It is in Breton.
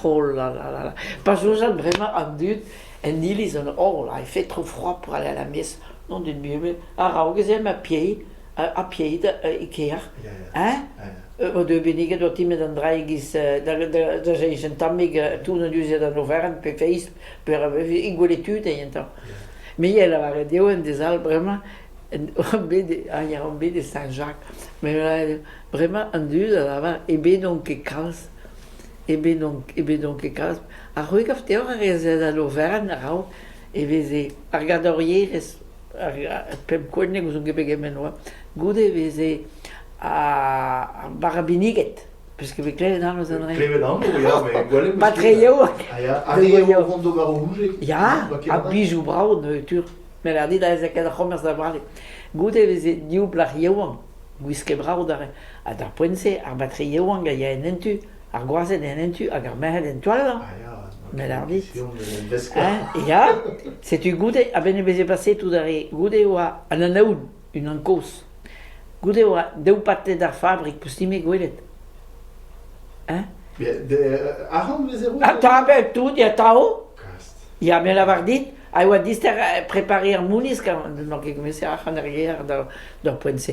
Oh là là là là. Parce que j'ai vraiment entendu, et ils disent, oh là, il fait trop froid pour aller à la messe. Non, d'une Bible. Alors, vous avez à pied d'Ikea. Hein? De benige dat die met een draai is, daar zijn ze tammig toen dus dat over per feest per igualiteit en zo. Maar je la waren deel en des al vraiment un bé de Saint-Jacques. Mais vraiment en duur là et ben donc calme. Et ben donc calme. A ruig af teo er dat over rau et veze argadorier pem konig us un gebegement. Gute veze a Barabiniget, parce que Kleve dan was een Kleve dan, ja, maar gwalem. Batreio. Ja, adio rondo barouge. Ja, a bijou brau natuur. Maar la dit dat ik dat commerce da brali. Gute we diu blachioan. Guiske brau da. A da pense a Batreio ga ya nentu, a goase de nentu, a garmeh de toile. Mais la dit. Ja, c'est tu gute, a bene beze passé tout d'arrêt. Gute wa ananaun, une encause. Goude oa deu parte da fabrik postime gwelet. Hein? Aram vezero. Ah, ben tout, ya tao. Ya me l'avar dit, ai oa dister preparer moulis quand non que comecei a hanerier da pense.